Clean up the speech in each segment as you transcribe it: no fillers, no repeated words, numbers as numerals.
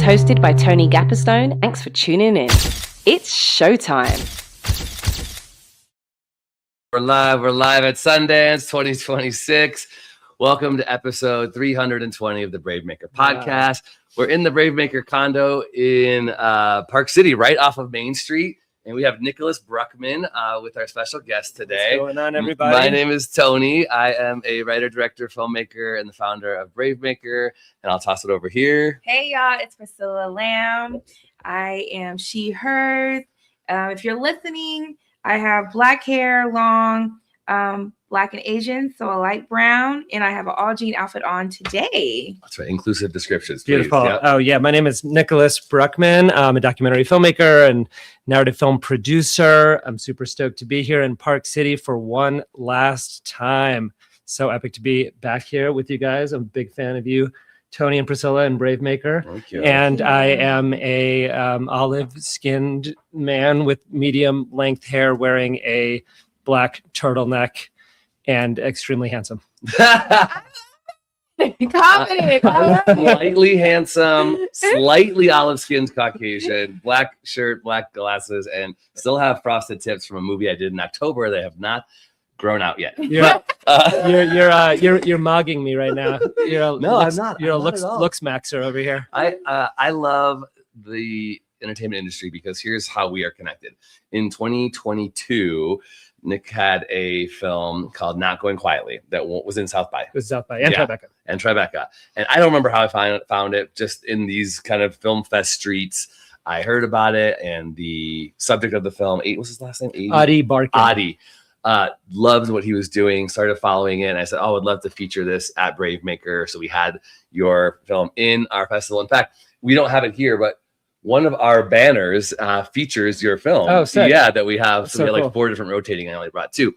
hosted by Tony Gapperstone. Thanks for tuning in. It's showtime. We're live at Sundance 2026. Welcome to episode 320 of the Bravemaker podcast. We're in the Bravemaker condo in Park City, right off of Main Street. And we have Nicholas Bruckman with our special guest today. What's going on, everybody? My name is Tony. I am a writer, director, filmmaker, and the founder of Bravemaker. And I'll toss it over here. Hey, y'all. It's Priscilla Lamb. I am she, her. If you're listening, I have black hair, long, black and Asian, so a light brown, and I have an all-jean outfit on today. That's right. Inclusive descriptions, please. Beautiful. Yep. Oh, yeah. My name is Nicholas Bruckman. I'm a documentary filmmaker and narrative film producer. I'm super stoked to be here in Park City for one last time. So epic to be back here with you guys. I'm a big fan of you, Tony and Priscilla and Bravemaker. Thank you. And I am a olive-skinned man with medium-length hair wearing a black turtleneck and extremely handsome. Confident. Slightly handsome, slightly olive-skinned Caucasian, black shirt, black glasses, and still have frosted tips from a movie I did in October. They have not grown out yet. You're mogging me right now. I'm not. You're a looks maxer over here. I love the entertainment industry because here's how we are connected. In 2022, Nick had a film called Not Going Quietly that was in South by. It was South by and Tribeca. And Tribeca. And I don't remember how I found it, just in these kind of film fest streets. I heard about it, and the subject of the film, what's his last name? Ady Barkan. Ady. Loved what he was doing, started following it. And I said, I'd love to feature this at Bravemaker. So we had your film in our festival. In fact, we don't have it here, but one of our banners features your film. Oh, sick. Yeah, that we have. So we had cool. like 4 different rotating. I only brought 2.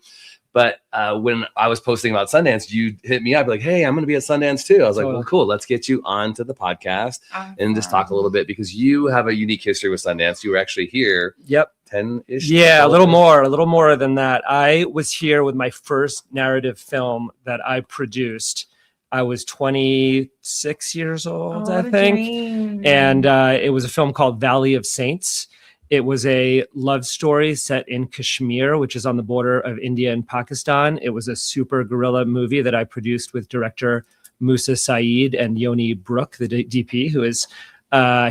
But when I was posting about Sundance, you hit me up like, hey, I'm going to be at Sundance too. I was like, well, cool. Let's get you onto the podcast and just talk a little bit, because you have a unique history with Sundance. You were actually here. Yep. 10-ish. Yeah, a little more than that. I was here with my first narrative film that I produced. I was 26 years old, I think. Dream. And it was a film called Valley of Saints. It was a love story set in Kashmir, which is on the border of India and Pakistan. It was a super guerrilla movie that I produced with director Musa Saeed and Yoni Brook, the DP, who is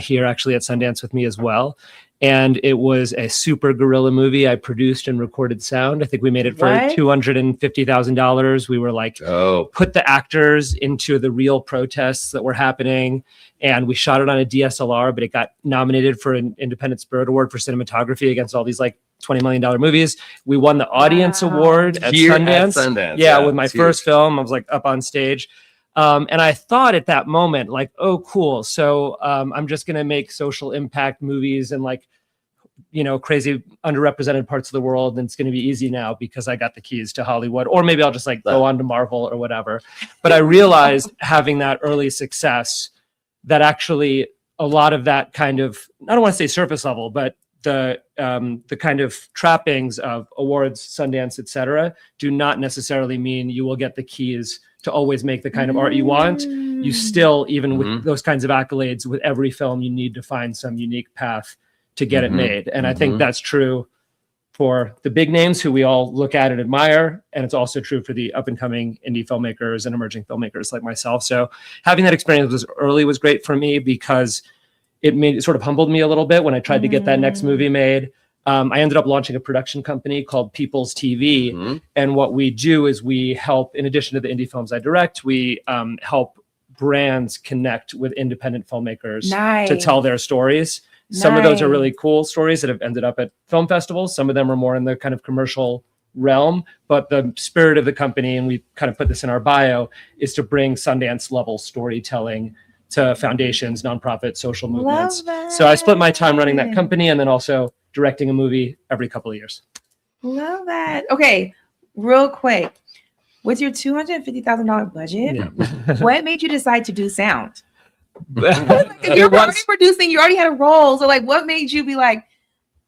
here actually at Sundance with me as well. And it was a super guerrilla movie. I produced and recorded sound. I think we made it for $250,000. We were like, put the actors into the real protests that were happening. And we shot it on a DSLR, but it got nominated for an Independent Spirit Award for cinematography against all these like $20 million movies. We won the Audience Award at Sundance. Yeah, with my first film. I was like up on stage. And I thought at that moment, like, oh, cool. So I'm just going to make social impact movies and like, crazy underrepresented parts of the world. And it's going to be easy now because I got the keys to Hollywood, or maybe I'll just like go on to Marvel or whatever. But I realized having that early success that actually a lot of that kind of, I don't want to say surface level, but the kind of trappings of awards, Sundance, etc., do not necessarily mean you will get the keys to always make the kind of art you want. You still, even with those kinds of accolades, with every film, you need to find some unique path to get it made. And I think that's true for the big names who we all look at and admire. And it's also true for the up and coming indie filmmakers and emerging filmmakers like myself. So having that experience was great for me because it sort of humbled me a little bit when I tried to get that next movie made. I ended up launching a production company called People's TV. And what we do is we help, in addition to the indie films I direct, we help brands connect with independent filmmakers to tell their stories. Some of those are really cool stories that have ended up at film festivals. Some of them are more in the kind of commercial realm, but the spirit of the company, and we kind of put this in our bio, is to bring Sundance level storytelling to foundations, nonprofit, social movements. So I split my time running that company and then also directing a movie every couple of years. Love that. Okay, real quick. With your $250,000 budget, what made you decide to do sound? If you're already producing, you already had a role. So like, what made you be like,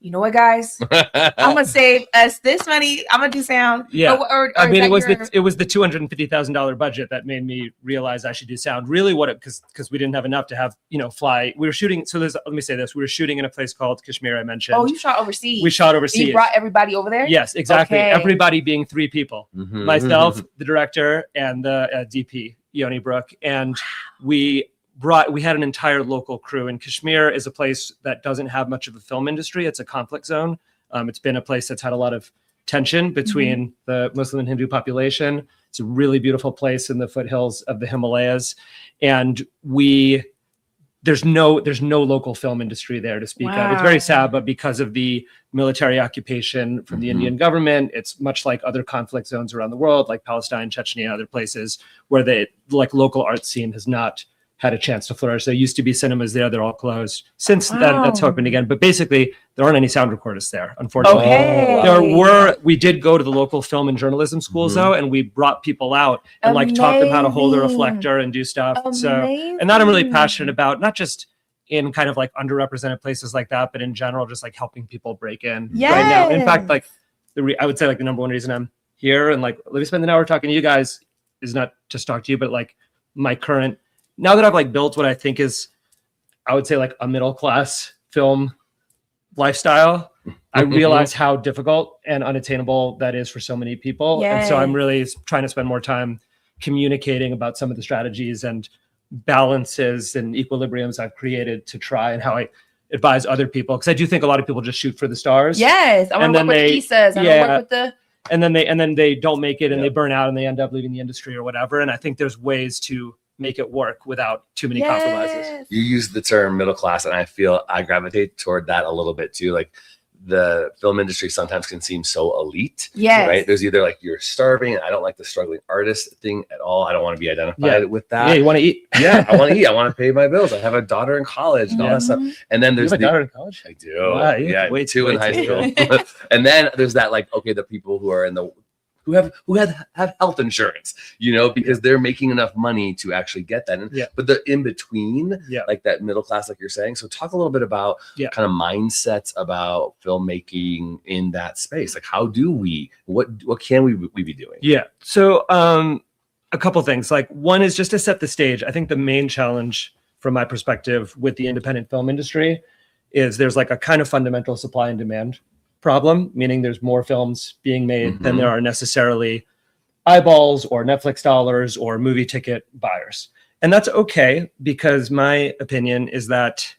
you know what, guys? I'm gonna save us this money. I'm gonna do sound. Yeah. Or I mean, it was your... the $250,000 budget that made me realize I should do sound. Really, because we didn't have enough to have fly. We were shooting. So let me say this: we were shooting in a place called Kashmir. I mentioned. Oh, you shot overseas. We shot overseas. You brought everybody over there. Yes, exactly. Okay. Everybody being 3 people: myself, the director, and the DP, Ady Barkan, and we had an entire local crew. And Kashmir is a place that doesn't have much of a film industry. It's a conflict zone. It's been a place that's had a lot of tension between the Muslim and Hindu population. It's a really beautiful place in the foothills of the Himalayas. And there's no local film industry there to speak of. It's very sad, but because of the military occupation from the Indian government, it's much like other conflict zones around the world, like Palestine, Chechnya, and other places where the local art scene has not had a chance to flourish. There used to be cinemas there. They're all closed. Since then, that's opened again. But basically, there aren't any sound recordists there, unfortunately. Okay. We did go to the local film and journalism schools, though, and we brought people out and taught them how to hold a reflector and do stuff. And that I'm really passionate about, not just in kind of like underrepresented places like that, but in general, just like helping people break in right now. In fact, I would say the number one reason I'm here and let me spend an hour talking to you guys is not just talk to you, but my current, now that I've built what I think is, I would say a middle class film lifestyle, I realize how difficult and unattainable that is for so many people. And so I'm really trying to spend more time communicating about some of the strategies and balances and equilibriums I've created to try, and how I advise other people. Because I do think a lot of people just shoot for the stars. Yes, I want to work with visas. I want to work with the... And then they don't make it and they burn out and they end up leaving the industry or whatever. And I think there's ways to make it work without too many compromises. You use the term middle class, and I feel I gravitate toward that a little bit too. The film industry sometimes can seem so elite. Right? There's either you're starving, and I don't like the struggling artist thing at all. I don't want to be identified with that. Yeah, you want to eat. Yeah, I want to eat. I want to pay my bills. I have a daughter in college and all that stuff. And then there's a daughter in college? I do. Wow, way two in high school. And then there's that the people who are in the who have health insurance, because they're making enough money to actually get that. But the in between, that middle class, like you're saying. So talk a little bit about kind of mindsets about filmmaking in that space. How do what can we be doing? Yeah. So a couple things. One is just to set the stage. I think the main challenge from my perspective with the independent film industry is there's a kind of fundamental supply and demand problem, meaning there's more films being made than there are necessarily eyeballs or Netflix dollars or movie ticket buyers. And that's okay, because my opinion is that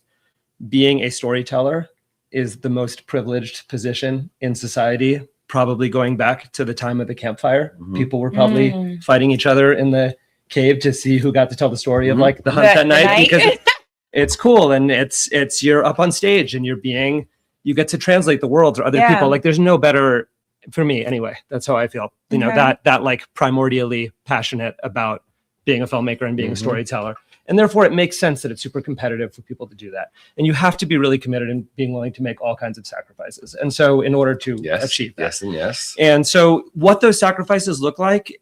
being a storyteller is the most privileged position in society, probably going back to the time of the campfire. People were probably fighting each other in the cave to see who got to tell the story of the hunt that night, because it's cool and it's you're up on stage and you get to translate the world to other people. There's no better, for me anyway, that's how I feel, that primordially passionate about being a filmmaker and being a storyteller. And therefore it makes sense that it's super competitive for people to do that. And you have to be really committed and being willing to make all kinds of sacrifices. And so in order to achieve that. And so what those sacrifices look like,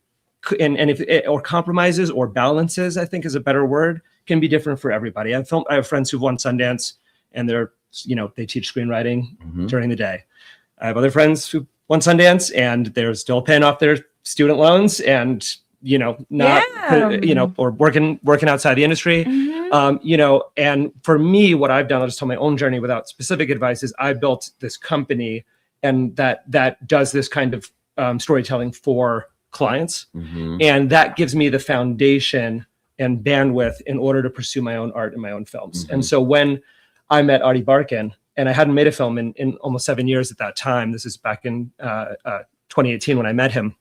or compromises or balances, I think is a better word, can be different for everybody. I have friends who've won Sundance and they teach screenwriting during the day. I have other friends who won Sundance and they're still paying off their student loans and, or working outside the industry. And for me, what I've done, I'll just tell my own journey without specific advice, is I built this company and that does this kind of storytelling for clients. And that gives me the foundation and bandwidth in order to pursue my own art and my own films. And so when I met Ady Barkan, and I hadn't made a film in almost 7 years at that time. This is back in 2018 when I met him.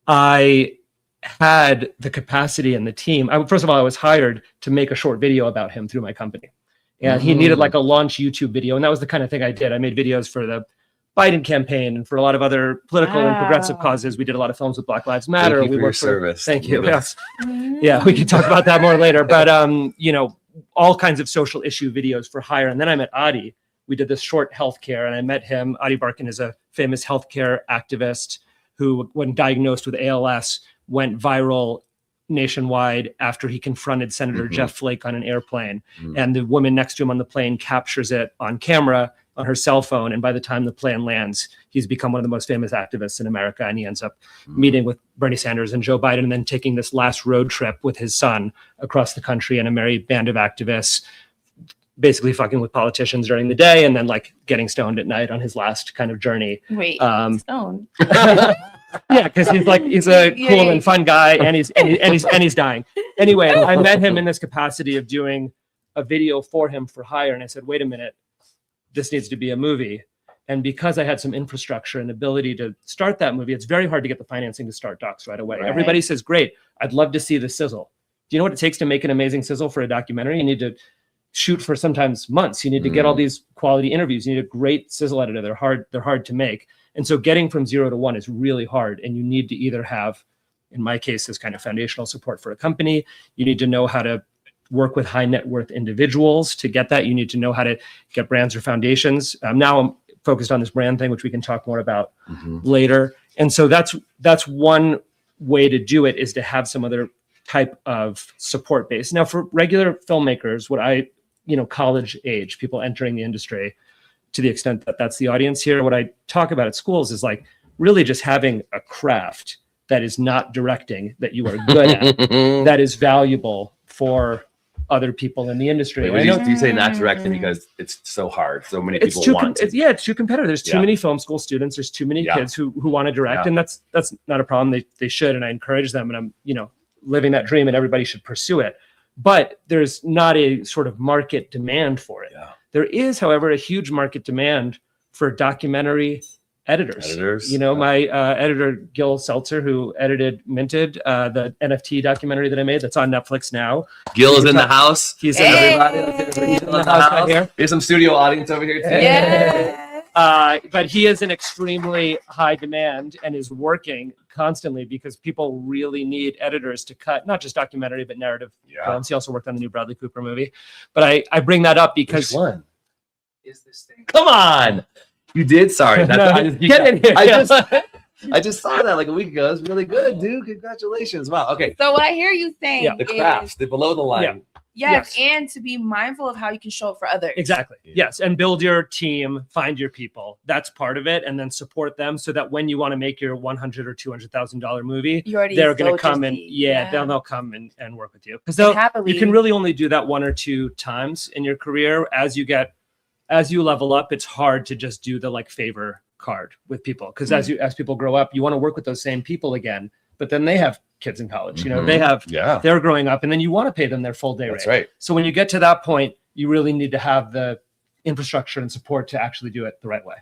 I had the capacity and the team. First of all, I was hired to make a short video about him through my company. And he needed a launch YouTube video. And that was the kind of thing I did. I made videos for the Biden campaign and for a lot of other political and progressive causes. We did a lot of films with Black Lives Matter. Thank you for your service. Thank you. Yes. Yeah, we can talk about that more later. But, all kinds of social issue videos for hire. And then I met Ady. We did this short healthcare, and I met him. Ady Barkan is a famous healthcare activist who, when diagnosed with ALS, went viral nationwide after he confronted Senator Jeff Flake on an airplane. And the woman next to him on the plane captures it on camera on her cell phone. And by the time the plan lands, he's become one of the most famous activists in America. And he ends up meeting with Bernie Sanders and Joe Biden, and then taking this last road trip with his son across the country and a merry band of activists, basically fucking with politicians during the day and then like getting stoned at night on his last kind of journey. Wait, stoned. Yeah, because he's a cool and fun guy, and he's dying. Anyway, I met him in this capacity of doing a video for him for hire, and I said, wait a minute, this needs to be a movie. And because I had some infrastructure and ability to start that movie, it's very hard to get the financing to start docs right away. Right. Everybody says, great, I'd love to see the sizzle. Do you know what it takes to make an amazing sizzle for a documentary? You need to shoot for sometimes months. You need to get all these quality interviews. You need a great sizzle editor. They're hard to make. And so getting from 0 to 1 is really hard. And you need to either have, in my case, this kind of foundational support for a company. You need to know how to work with high net worth individuals to get that. You need to know how to get brands or foundations. Now I'm focused on this brand thing, which we can talk more about later. And so that's one way to do it, is to have some other type of support base. Now for regular filmmakers, college age people entering the industry, to the extent that that's the audience here, what I talk about at schools is like really just having a craft that is not directing, that you are good at, that is valuable for other people in the industry. Wait, do you say not directing because it's so hard? So many people want to. It's too competitive. There's too many film school students. There's too many kids who want to direct, and that's not a problem. They should, and I encourage them, and I'm living that dream, and everybody should pursue it. But there's not a sort of market demand for it. Yeah. There is, however, a huge market demand for documentary editors. My editor, Gil Seltzer, who edited Minted, the NFT documentary that I made that's on Netflix now. Gil is in the house. He's in everybody. He's in the house right here. Here's some studio audience over here, too. Yeah. But he is in extremely high demand and is working constantly because people really need editors to cut not just documentary but narrative films. He also worked on the new Bradley Cooper movie. But I bring that up because which one is this thing? Come on, you did. Sorry, get in here. I just saw that like a week ago. It's really good, dude. Congratulations! Wow. Okay. So what I hear you saying the crafts, the below the line. Yes, and to be mindful of how you can show it for others. Exactly. Yes, and build your team, find your people. That's part of it, and then support them so that when you want to make your $100,000 or $200,000 movie, they're going to come and they'll come and work with you, because you can really only do that 1 or 2 times in your career. As you level up, it's hard to just do the like favor card with people, because as people grow up, you want to work with those same people again. But then they have kids in college, they're growing up, and then you want to pay them their full day rate. That's right. So when you get to that point, you really need to have the infrastructure and support to actually do it the right way.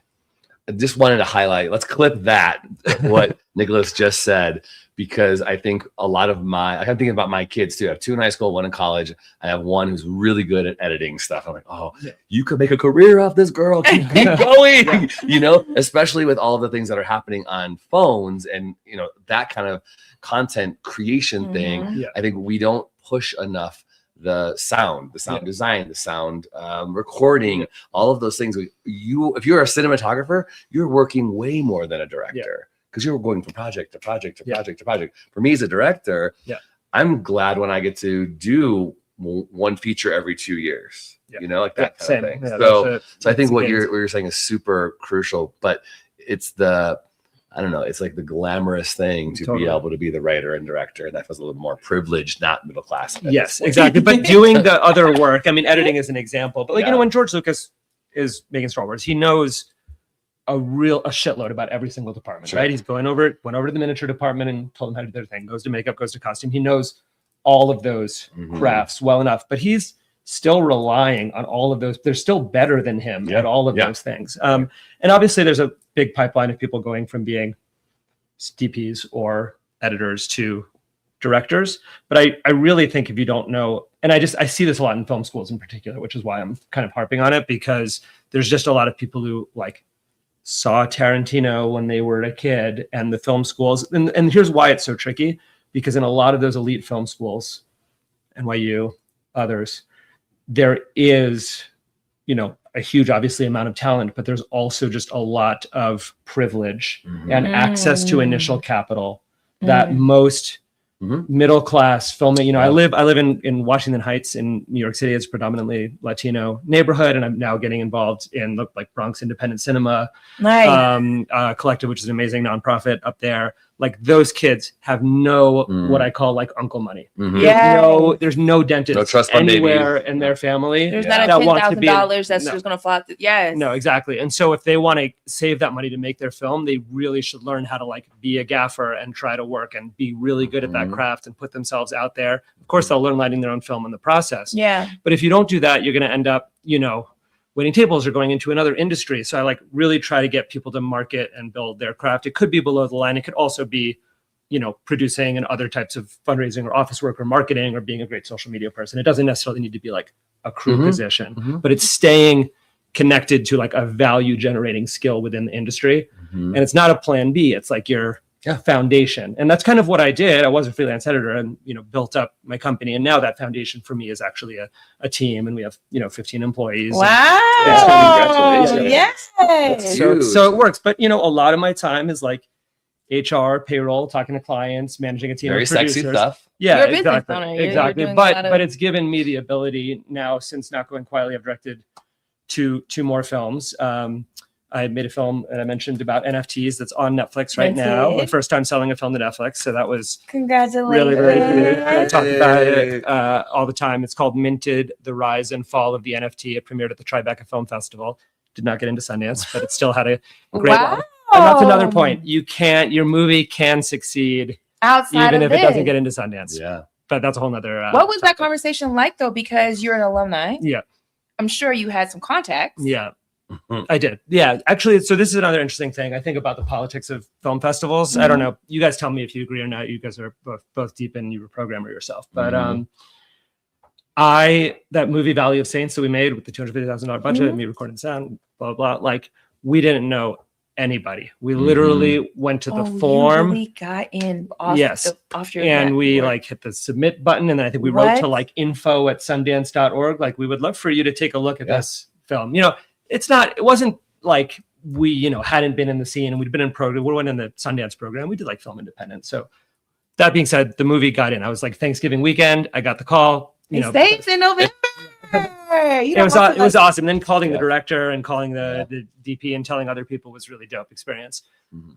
I just wanted to highlight, let's clip that, what Nicholas just said, because I think I'm thinking about my kids too. I have 2 in high school, 1 in college. I have one who's really good at editing stuff. I'm like, you could make a career off this girl. Keep going, especially with all of the things that are happening on phones and, that kind of content creation thing. Yeah. I think we don't push enough the sound design, the sound recording, all of those things. If you're a cinematographer, you're working way more than a director, because you're going from project to project to project to project. For me as a director, I'm glad when I get to do 1 feature every 2 years, like that kind of thing. Yeah, so I think what you're saying is super crucial, but it's it's like the glamorous thing to be able to be the writer and director. That feels a little more privileged, not middle class. Yes, exactly. But doing the other work, editing is an example. But when George Lucas is making Star Wars, he knows a shitload about every single department, right? He's went over to the miniature department and told them how to do their thing. Goes to makeup, goes to costume. He knows all of those crafts well enough, but he's still relying on all of those. They're still better than him at all of those things. And obviously there's a big pipeline of people going from being DPs or editors to directors. But I really think if you don't know, and I see this a lot in film schools in particular, which is why I'm kind of harping on it, because there's just a lot of people who saw Tarantino when they were a kid, and the film schools. And here's why it's so tricky, because in a lot of those elite film schools, NYU, others, there is, a huge, obviously, amount of talent, but there's also just a lot of privilege and access to initial capital that most middle class filming. You know, I live in Washington Heights in New York City. It's predominantly Latino neighborhood, and I'm now getting involved in like Bronx Independent Cinema Collective, which is an amazing nonprofit up there. Like those kids have no what I call like uncle money. There's no dentist no trust fund anywhere in their family. There's not a $10,000 that's just going to fly. No, exactly. And so if they want to save that money to make their film, they really should learn how to like be a gaffer and try to work and be really good at that craft and put themselves out there. Of course, they'll learn lighting their own film in the process. Yeah. But if you don't do that, you're going to end up, you know, waiting tables or going into another industry. So I like really try to get people to market and build their craft. It could be below the line. It could also be, you know, producing and other types of fundraising or office work or marketing or being a great social media person. It doesn't necessarily need to be like a crew position, but it's staying connected to like a value generating skill within the industry. And it's not a plan B. It's like your foundation. And that's kind of what I did. I was a freelance editor and, you know, built up my company. And now that foundation for me is actually a team, and we have, you know, 15 employees. Wow. Congratulations. Yes. So it works. But, you know, a lot of my time is like HR, payroll, talking to clients, managing a team Very of producers. sexy stuff. Yeah, You're a business exactly. owner. You're Exactly. doing a But lot of- it's given me the ability now, since Not Going Quietly, I've directed two more films. I made a film that I mentioned about NFTs that's on Netflix right now. My first time selling a film to Netflix. So that was congratulations. really, really good. I talk about it all the time. It's called Minted, The Rise and Fall of the NFT. It premiered at the Tribeca Film Festival. Did not get into Sundance, but it still had a great run. And that's another point. Your movie can succeed outside even of if it doesn't get into Sundance. Yeah. But that's a whole nother. What was that conversation like though? Because you're an alumni. Yeah. I'm sure you had some contacts. Yeah. I did. Yeah. Actually, so this is another interesting thing I think about the politics of film festivals. I don't know. You guys tell me if you agree or not. You guys are both deep in, you're a programmer yourself. But that movie Valley of Saints that we made with the $250,000 budget and me recording sound, blah, blah, blah. Like we didn't know anybody. We literally went to the form. We got in off, off your and we like hit the submit button. And then I think we wrote to like info@sundance.org. Like we would love for you to take a look at this film. You know, it wasn't like we, you know, hadn't been in the scene and we'd been in program. We went in the Sundance program. We did like film independent. So that being said, the movie got in. I was like Thanksgiving weekend. I got the call. You know, Saints in November. It was awesome. Then calling the director and calling the DP and telling other people was really dope experience.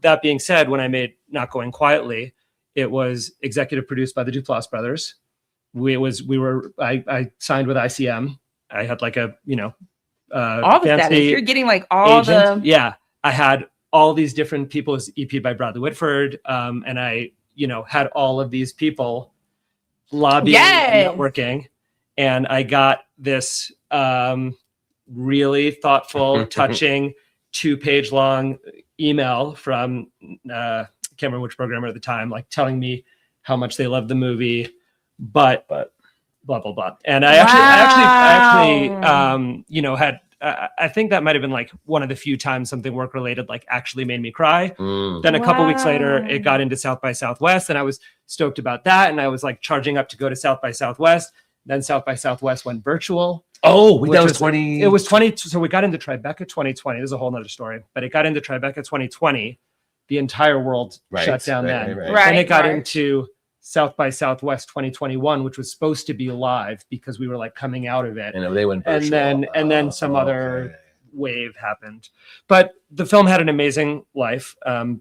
That being said, when I made Not Going Quietly, it was executive produced by the Duplass brothers. I signed with ICM. I had like a, you know, all the status. You're getting like all agent. I had all these different people. It was EP by Bradley Whitford, and I, you know, had all of these people lobbying and networking, and I got this really thoughtful, touching 2-page long email from I can't remember which programmer at the time, like telling me how much they loved the movie, but blah blah blah. And I actually you know, had I think that might have been like one of the few times something work related like actually made me cry. Then a couple weeks later it got into South by Southwest and I was stoked about that, and I was like charging up to go to South by Southwest. Then South by Southwest went virtual. Oh, that was 20. It was 20. So we got into Tribeca 2020. There's a whole nother story, but it got into Tribeca 2020. The entire world shut down then. And it got into South by Southwest 2021, which was supposed to be live because we were like coming out of it. And they went virtual. And then some other wave happened. But the film had an amazing life,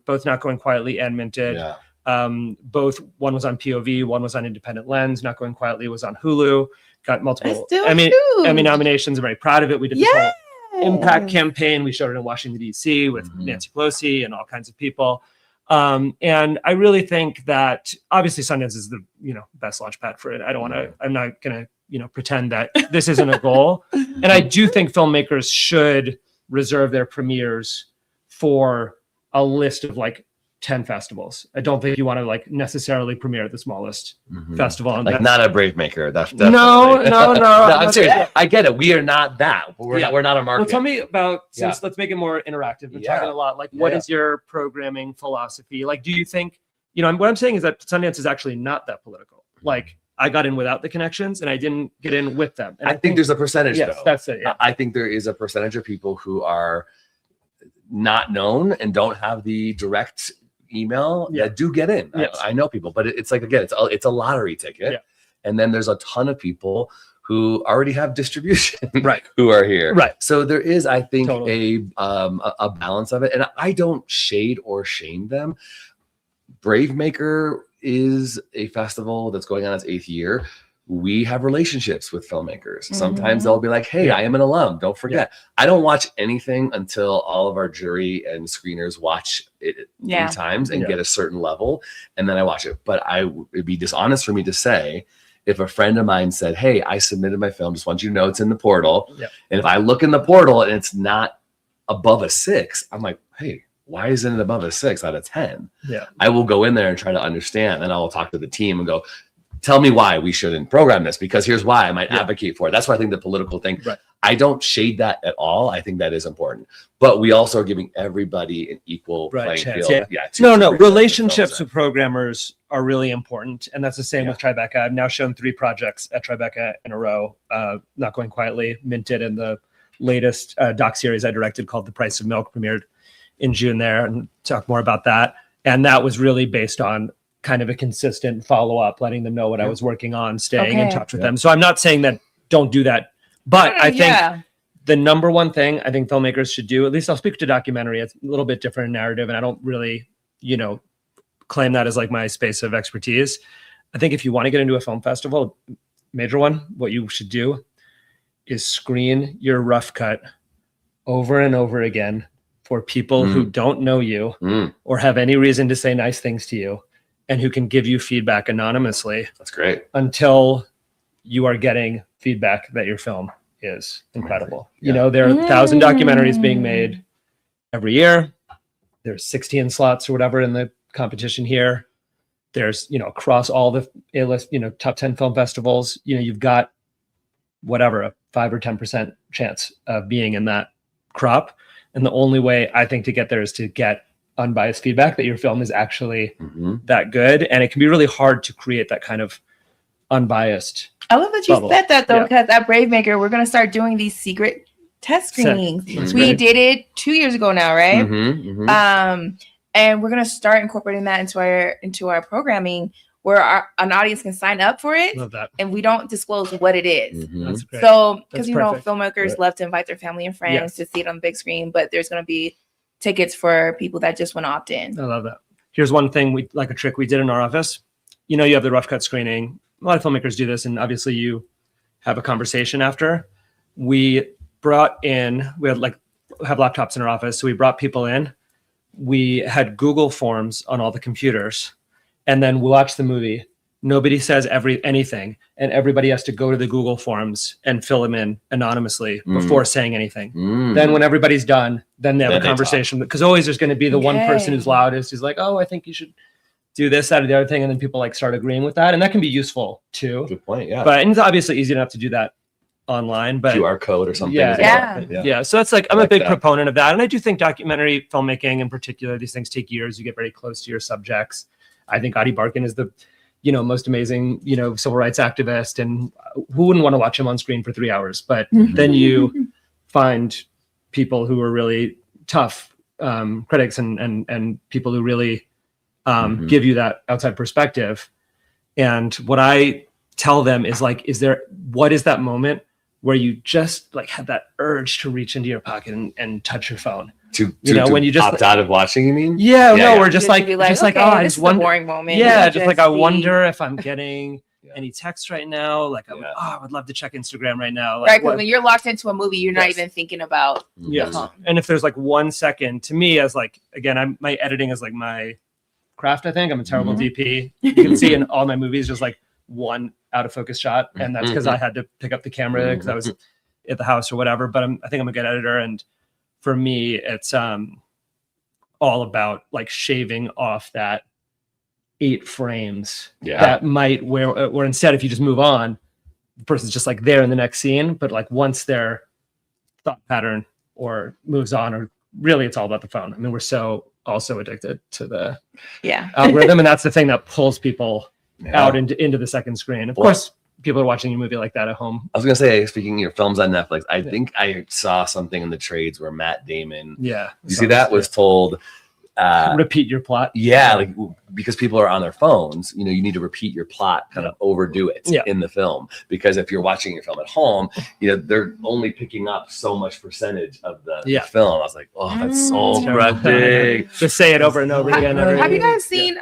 both Not Going Quietly and Minted. Both, one was on POV, one was on Independent Lens. Not Going Quietly was on Hulu. Got multiple Emmy nominations. I'm very proud of it. We did this whole impact campaign. We showed it in Washington, DC with Nancy Pelosi and all kinds of people. And I really think that obviously Sundance is the, you know, best launch pad for it. I'm not going to, you know, pretend that this isn't a goal. And I do think filmmakers should reserve their premieres for a list of like 10 festivals. I don't think you want to like necessarily premiere at the smallest festival. And like not a Brave Maker. That's no. I'm serious. I get it. We are not that. We're not a market. Well, tell me about, let's make it more interactive. We're talking a lot. Like, what is your programming philosophy? Like, do you think, you know, what I'm saying is that Sundance is actually not that political. Like, I got in without the connections and I didn't get in with them. And I think there's a percentage though. That's it. Yeah. I think there is a percentage of people who are not known and don't have the direct email Yeah. that do get in. Yes. I know people, but it's like, again, it's a lottery ticket. Yeah. And then there's a ton of people who already have distribution, Right. who are here. Right. So there is, I think, Totally. a balance of it. And I don't shade or shame them. Brave Maker is a festival that's going on its 8th year. We have relationships with filmmakers. Sometimes they'll be like, hey, I am an alum. Don't forget. I don't watch anything until all of our jury and screeners watch it 3 times and get a certain level. And then I watch it. But it'd be dishonest for me to say, if a friend of mine said, hey, I submitted my film, just want you to know it's in the portal. Yep. And if I look in the portal and it's not above a 6, I'm like, hey, why isn't it above a 6 out of 10? Yeah. I will go in there and try to understand. And I will talk to the team and go, tell me why we shouldn't program this, because here's why I might advocate for it. That's why I think the political thing, I don't shade that at all. I think that is important. But we also are giving everybody an equal playing chance. field. Yeah. To No, bring relationships films in. with programmers are really important. And that's the same with Tribeca. I've now shown 3 projects at Tribeca in a row. Not Going Quietly, minted, and the latest doc-series I directed called The Price of Milk premiered in June there, and talk more about that. And that was really based on kind of a consistent follow-up, letting them know what I was working on, staying in touch with them. So I'm not saying that don't do that, but I think the number one thing I think filmmakers should do, at least I'll speak to documentary, it's a little bit different narrative, and I don't really, claim that as like my space of expertise. I think if you want to get into a film festival, major one, what you should do is screen your rough cut over and over again for people who don't know you or have any reason to say nice things to you, and who can give you feedback anonymously. That's great. Until you are getting feedback that your film is incredible. There are 1,000 documentaries being made every year. There's 16 slots or whatever in the competition here. There's, across all the A-list, top 10 film festivals, you've got whatever, a 5 or 10% chance of being in that crop. And the only way I think to get there is to get unbiased feedback that your film is actually that good. And it can be really hard to create that kind of unbiased I love that you bubble. said that, though, because at Brave Maker, we're going to start doing these secret test screenings. We did it 2 years ago now, right? And we're going to start incorporating that into our programming, where an audience can sign up for it. Love that. And we don't disclose what it is. That's great. So, because, That's perfect. filmmakers love to invite their family and friends to see it on the big screen, but there's going to be tickets for people that just want to opt in. I love that. Here's one thing a trick we did in our office. You have the rough cut screening. A lot of filmmakers do this, and obviously you have a conversation after. We had have laptops in our office, so we brought people in. We had Google Forms on all the computers, and then we watch the movie. Nobody says anything, and everybody has to go to the Google Forms and fill them in anonymously before saying anything. Then when everybody's done, then they have a conversation, because always there's going to be the one person who's loudest, who's like, oh, I think you should do this, that, or the other thing. And then people start agreeing with that. And that can be useful too. Good point. Yeah. But it's obviously easy enough to do that online, but QR code or something. Yeah. So that's I'm a big proponent of that. And I do think documentary filmmaking in particular, these things take years. You get very close to your subjects. I think Ady Barkan is the, most amazing, civil rights activist, and who wouldn't want to watch him on screen for 3 hours? But then you find people who are really tough critics and people who really give you that outside perspective. And what I tell them is what is that moment where you just have that urge to reach into your pocket and touch your phone? When you just opt out of watching, you mean? We're just I just wonder. Boring moment. I wonder if I'm getting any text right now. I would love to check Instagram right now. Right, because when you're locked into a movie, you're not even thinking about. And if there's 1 second, to me, as again, my editing is my craft. I think I'm a terrible DP. You can see in all my movies just one out of focus shot, and that's because I had to pick up the camera because I was at the house or whatever. But I think I'm a good editor, and for me, it's all about shaving off that 8 frames that might where instead if you just move on, the person's just there in the next scene, but once their thought pattern or moves on, or really it's all about the phone. I mean, we're so also addicted to the algorithm, and that's the thing that pulls people out into the second screen. Of course, people are watching a movie like that at home. I was gonna say, speaking of films on Netflix, I think I saw something in the trades where Matt Damon, you see that was told, repeat your plot. Yeah, like because people are on their phones, you need to repeat your plot, kind of overdo it in the film. Because if you're watching your film at home, they're only picking up so much percentage of the film. I was like, oh, that's so frustrating. Just say it over and over again. Have you guys seen?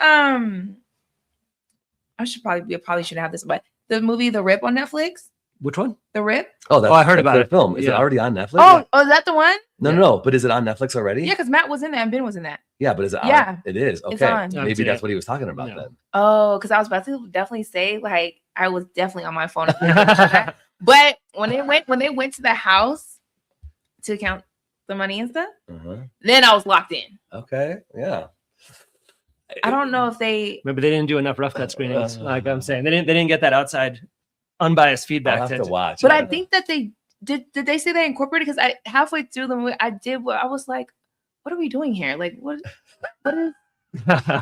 I should probably should have this, but the movie The Rip on Netflix. Which one? The Rip. Oh, I heard about it. Film. Is it already on Netflix? Oh, is that the one? No. But is it on Netflix already? Yeah, because Matt was in that and Ben was in that. Yeah, but is it on? Yeah. It is. Okay. It's on. Maybe that's what he was talking about then. Oh, because I was about to definitely say, like, I was definitely on my phone. But when they went to the house to count the money and stuff, then I was locked in. Okay. Yeah. I don't know if they maybe they didn't do enough rough cut screenings. Like I'm saying, they didn't get that outside unbiased feedback. I'll have to watch. But I think that they did they say they incorporated, because I halfway through the movie I was like, what are we doing here? Like what is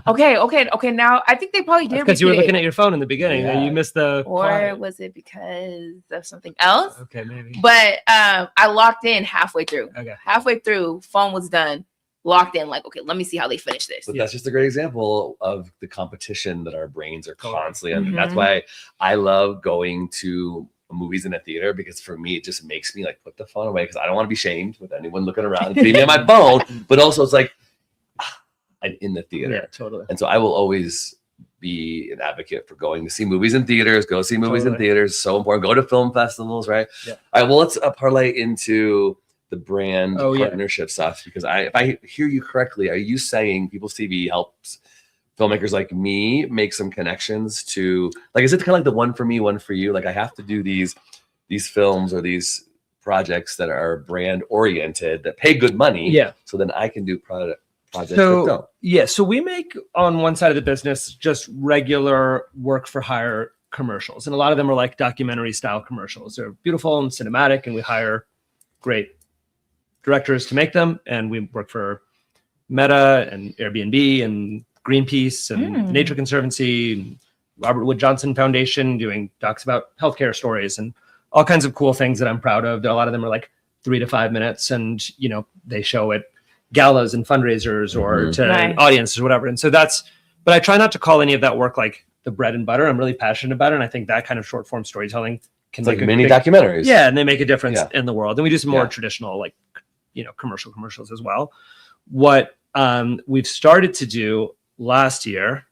okay. Now I think they probably did because you were looking at your phone in the beginning and you missed the or was it because of something else? Okay, maybe. But I locked in halfway through. Okay. Halfway through, phone was done. Locked in, like, okay, let me see how they finish this. But that's just a great example of the competition that our brains are constantly under. That's why I love going to movies in a theater, because for me, it just makes me like put the phone away, because I don't want to be shamed with anyone looking around and seeing me on my phone. But also it's like, I'm in the theater. Yeah, totally. And so I will always be an advocate for going to see movies in theaters, go see movies in theaters. So important. Go to film festivals, right? Yeah. All right, well, let's parlay into the brand partnership stuff, because if I hear you correctly, are you saying People's TV helps filmmakers like me make some connections to, like, is it kind of like the one for me, one for you? Like I have to do these films or these projects that are brand oriented that pay good money. Yeah. So then I can do projects that don't. Yeah. So we make on one side of the business just regular work for hire commercials. And a lot of them are like documentary style commercials. They're beautiful and cinematic, and we hire great directors to make them, and we work for Meta and Airbnb and Greenpeace and Nature Conservancy and Robert Wood Johnson Foundation, doing docs about healthcare stories and all kinds of cool things that I'm proud of. A lot of them are like 3 to 5 minutes, and they show at galas and fundraisers or to audiences or whatever. And so but I try not to call any of that work like the bread and butter. I'm really passionate about it, and I think that kind of short form storytelling can make like mini documentaries. Yeah, and they make a difference in the world. And we do some more traditional, like commercials as well. What we've started to do last year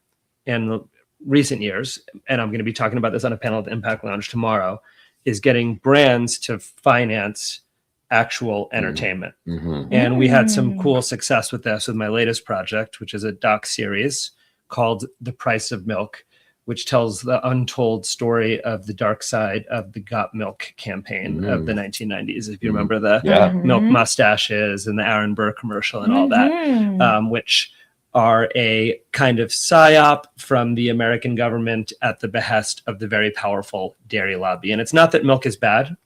and recent years, and I'm going to be talking about this on a panel at the Impact Lounge tomorrow, is getting brands to finance actual entertainment. And we had some cool success with this with my latest project, which is a doc series called The Price of Milk, which tells the untold story of the dark side of the Got Milk campaign of the 1990s. If you remember the milk mustaches and the Aaron Burr commercial and all that, which are a kind of psyop from the American government at the behest of the very powerful dairy lobby. And it's not that milk is bad.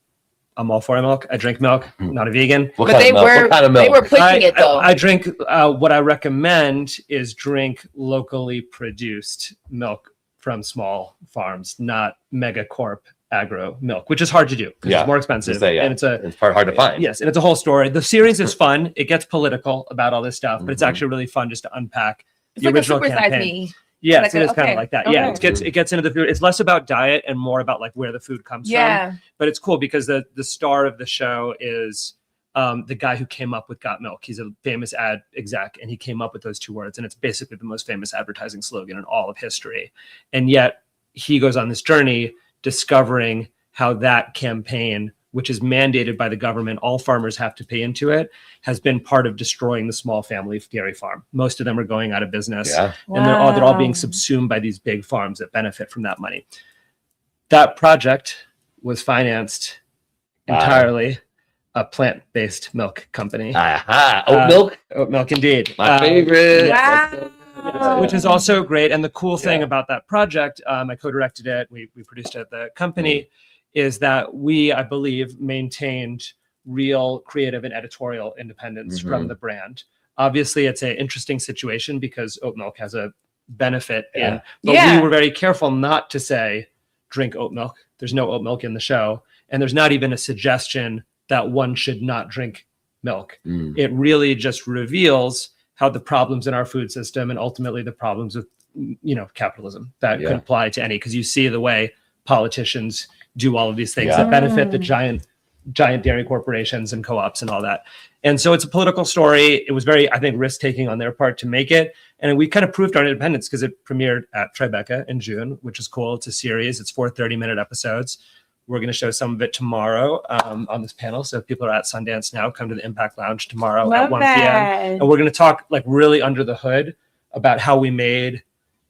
I'm all for milk. I drink milk, not a vegan. But they were pushing it though. I drink, what I recommend is drink locally produced milk from small farms, not megacorp agro milk, which is hard to do because it's more expensive. And it's hard to find. Yes, and it's a whole story. The series is fun. It gets political about all this stuff, but it's actually really fun just to unpack the original campaign. Yes, like it is kind of like that. Yeah, it gets into the food. It's less about diet and more about like where the food comes from. But it's cool because the star of the show is the guy who came up with Got Milk. He's a famous ad exec, and he came up with those two words, and it's basically the most famous advertising slogan in all of history. And yet he goes on this journey discovering how that campaign, which is mandated by the government, all farmers have to pay into it, has been part of destroying the small family dairy farm. Most of them are going out of business, and they're all being subsumed by these big farms that benefit from that money. That project was financed entirely a plant-based milk company. Oat milk? Oat milk, indeed. My favorite. Which is also great. And the cool thing about that project, I co-directed it, we produced it at the company, is that we, I believe, maintained real creative and editorial independence from the brand. Obviously, it's an interesting situation because oat milk has a benefit but we were very careful not to say, drink oat milk. There's no oat milk in the show. And there's not even a suggestion that one should not drink milk. It really just reveals how the problems in our food system and ultimately the problems with, capitalism that could apply to any, because you see the way politicians do all of these things that benefit the giant dairy corporations and co-ops and all that. And so it's a political story. It was very, I think, risk-taking on their part to make it. And we kind of proved our independence because it premiered at Tribeca in June, which is cool. It's a series. It's 4 30-minute episodes. We're going to show some of it tomorrow on this panel. So if people are at Sundance now, come to the Impact Lounge tomorrow at 1 p.m. And we're going to talk like really under the hood about how we made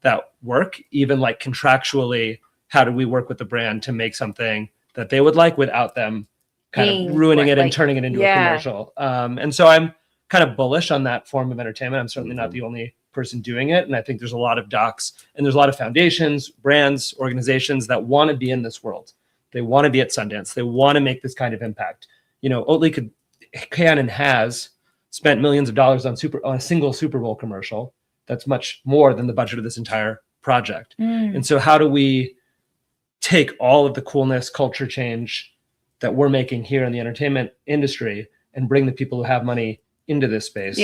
that work, even like contractually, how do we work with the brand to make something that they would like without them kind of ruining it and turning it into a commercial. And so I'm kind of bullish on that form of entertainment. I'm certainly not the only person doing it. And I think there's a lot of docs and there's a lot of foundations, brands, organizations that want to be in this world. They want to be at Sundance. They want to make this kind of impact. Oatly can and has spent millions of dollars on a single Super Bowl commercial. That's much more than the budget of this entire project. And so how do we take all of the coolness, culture change that we're making here in the entertainment industry and bring the people who have money into this space?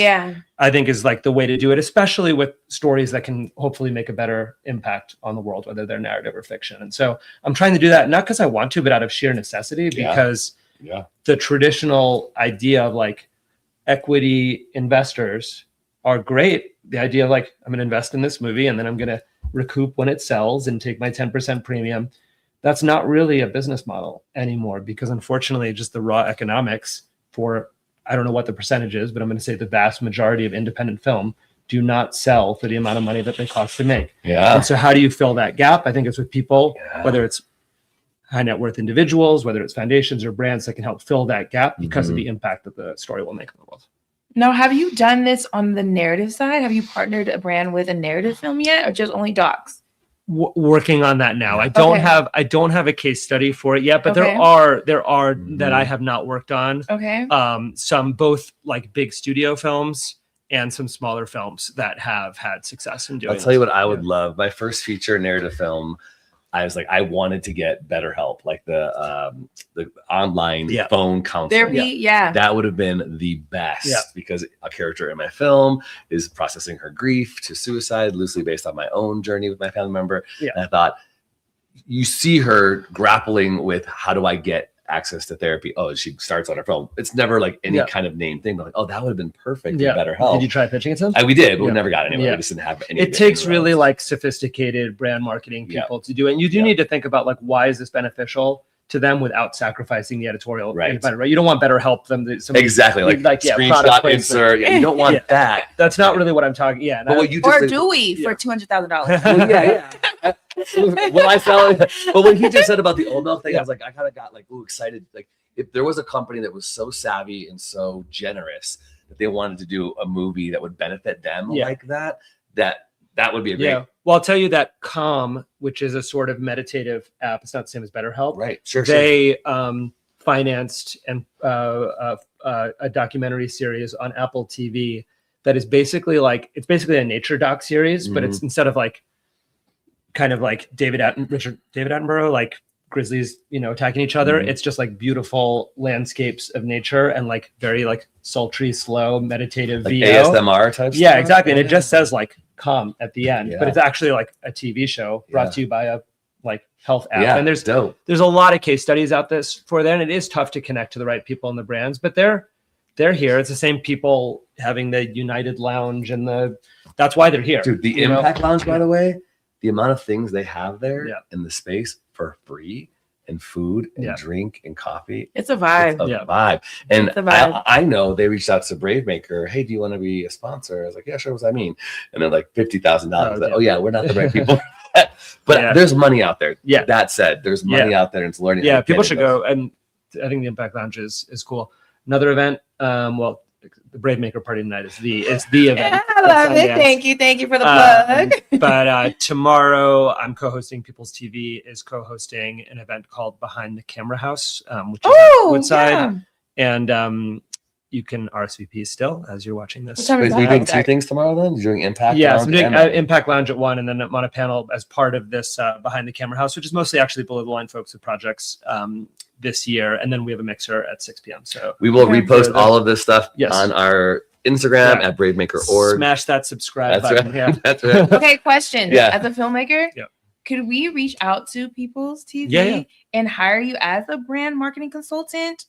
I think is like the way to do it, especially with stories that can hopefully make a better impact on the world, whether they're narrative or fiction. And so I'm trying to do that, not because I want to, but out of sheer necessity, because the traditional idea of like equity investors are great. The idea of like, I'm going to invest in this movie and then I'm going to recoup when it sells and take my 10% premium. That's not really a business model anymore, because unfortunately just the raw economics for, I don't know what the percentage is, but I'm going to say the vast majority of independent film do not sell for the amount of money that they cost to make. And so how do you fill that gap? I think it's with people, whether it's high net worth individuals, whether it's foundations or brands that can help fill that gap because of the impact that the story will make in the world. Now, have you done this on the narrative side? Have you partnered a brand with a narrative film yet, or just only docs? Working on that now. I don't have a case study for it yet, but there are that I have not worked on. Some both like big studio films and some smaller films that have had success in doing. I'll tell you what I would love. My first feature narrative film, I was like, I wanted to get BetterHelp, like the online phone counseling. That would have been the best because a character in my film is processing her grief to suicide, loosely based on my own journey with my family member. And I thought, you see her grappling with how do I get access to therapy? Oh, she starts on her phone. It's never like any kind of name thing, but like, oh, that would have been perfect. BetterHelp. Did you try pitching it to them? We did, but we never got anywhere. We just didn't have any. It takes really like sophisticated brand marketing people to do it. And you do need to think about like, why is this beneficial to them without sacrificing the editorial independent, right? You don't want BetterHelp them. Exactly. Like screenshot insert. You don't want that. That's not really what I'm talking. But what you just or do we for $200,000? Well, I felt, but when he just said about the old milk thing, I was like, I kind of got like, ooh, excited. Like if there was a company that was so savvy and so generous that they wanted to do a movie that would benefit them like that would be a great. Well, I'll tell you that Calm, which is a sort of meditative app, it's not the same as BetterHelp. Right. Sure. They financed a documentary series on Apple TV that is basically like, it's basically a nature doc series, but it's instead of like kind of like David Attenborough, like grizzlies, attacking each other. It's just like beautiful landscapes of nature and like very like sultry, slow, meditative like VO. ASMR type stuff. Exactly. And it just says like Calm at the end, but it's actually like a TV show brought to you by a like health app. And there's a lot of case studies out this for that. And it is tough to connect to the right people in the brands, but they're here. It's the same people having the United Lounge and that's why they're here. Dude, the Impact Lounge, by the way, the amount of things they have there in the space for free and food and drink and coffee. It's a vibe. It's a vibe. And I know they reached out to Bravemaker. Hey, do you want to be a sponsor? I was like, yeah, sure. What does that mean? And they're like $50,000. We're not the right people. But there's money out there. That said, there's money out there and it's learning. Yeah, people should go. And I think the Impact Lounge is cool. Another event, the Bravemaker Party tonight is the event. I love it. Thank you for the plug. But tomorrow, I'm co-hosting. People's TV is co-hosting an event called Behind the Camera House, which is at Woodside, and you can RSVP still as you're watching this. Are you doing two things tomorrow then? You're doing Impact Lounge? Yeah, so I'm doing Impact Lounge at 1, and then I'm on a panel as part of this Behind the Camera House, which is mostly actually below the line folks with projects this year, and then we have a mixer at 6 p.m. So we will repost all of this stuff on our Instagram Yeah. at bravemaker.org. Smash that subscribe That's button. right. Yeah. That's right. Okay, question. Yeah. As a filmmaker, Yeah. could we reach out to People's TV Yeah. and hire you as a brand marketing consultant?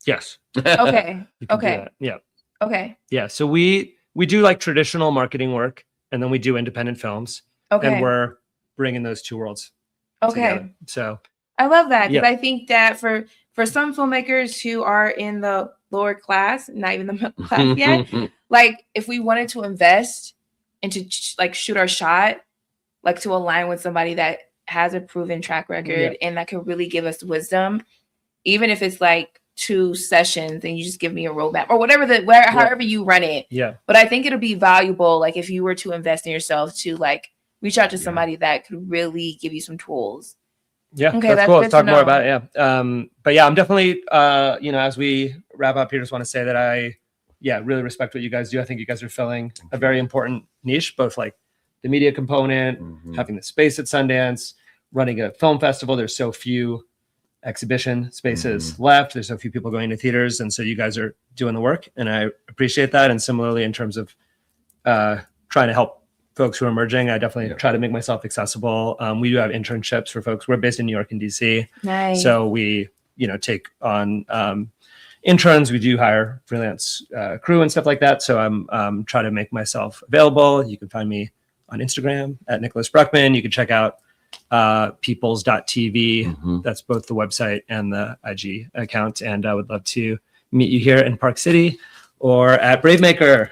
Yes. Okay. You can do Okay. that. Yeah. Okay. Yeah. So we do like traditional marketing work, and then we do independent films, Okay. and we're bringing those two worlds Okay. together. So I love that because Yeah. I think that for some filmmakers who are in the lower class, not even the middle class yet, like if we wanted to invest and to like shoot our shot, like to align with somebody that has a proven track record and that could really give us wisdom, even if it's like 2 sessions and you just give me a roadmap or whatever however you run it. yeah. But I think it'll be valuable, like if you were to invest in yourself, to like reach out to somebody that could really give you some tools. Yeah, Okay, that's that's cool. good Let's to talk more know. about it. Yeah. But yeah, I'm definitely, as we wrap up here, just want to say that I really respect what you guys do. I think you guys are filling a very important niche, both like the media component, having the space at Sundance, running a film festival. There's so few exhibition spaces left. There's so few people going to theaters. And so you guys are doing the work, and I appreciate that. And similarly, in terms of trying to help folks who are emerging, I definitely try to make myself accessible. We do have internships for folks. We're based in New York and DC. Nice. So we, take on interns. We do hire freelance crew and stuff like that. So I'm trying to make myself available. You can find me on Instagram at Nicholas Bruckman. You can check out peoples.tv. That's both the website and the IG account. And I would love to meet you here in Park City or at Bravemaker.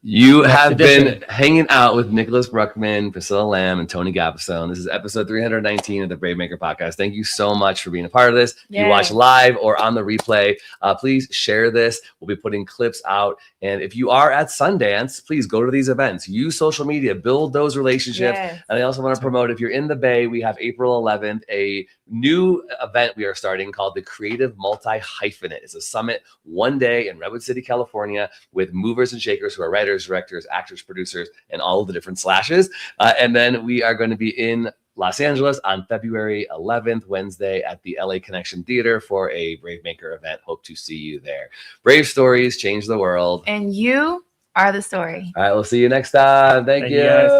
You Next have edition. been hanging out with Nicholas Bruckman, Priscilla Lamb, and Tony Gapastone. This is episode 319 of the Bravemaker podcast. Thank you so much for being a part of this. If you watch live or on the replay, please share this. We'll be putting clips out. And if you are at Sundance, please go to these events. Use social media. Build those relationships. Yes. And I also want to promote, if you're in the Bay, we have April 11th, a new event we are starting called the Creative Multi-Hyphenate. It's a summit one day in Redwood City, California, with movers and shakers who are writers, directors, actors, producers, and all of the different slashes. And then we are going to be in Los Angeles on February 11th, Wednesday, at the LA Connection Theater for a Bravemaker event. Hope to see you there. Brave stories change the world. And you are the story. All right, we'll see you next time. Thank you. guys.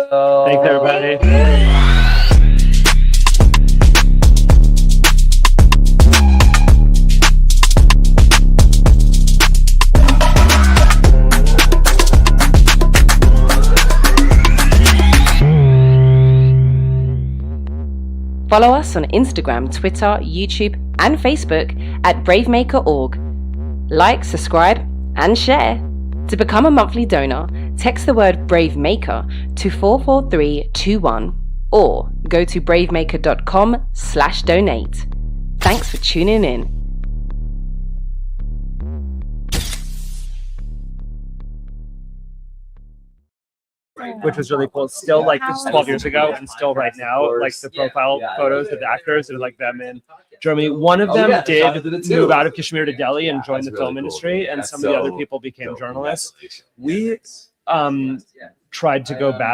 Thanks, everybody. Follow us on Instagram, Twitter, YouTube, and Facebook at bravemaker.org. Like, subscribe, and share. To become a monthly donor, text the word BraveMaker to 44321 or go to bravemaker.com/donate. Thanks for tuning in. Which was really cool. Still like this is 12 years ago, and still right now, like the profile photos of the actors are like them in Germany. One of them did move out of Kashmir to Delhi and join the film industry, and some of the other people became journalists. We tried to go back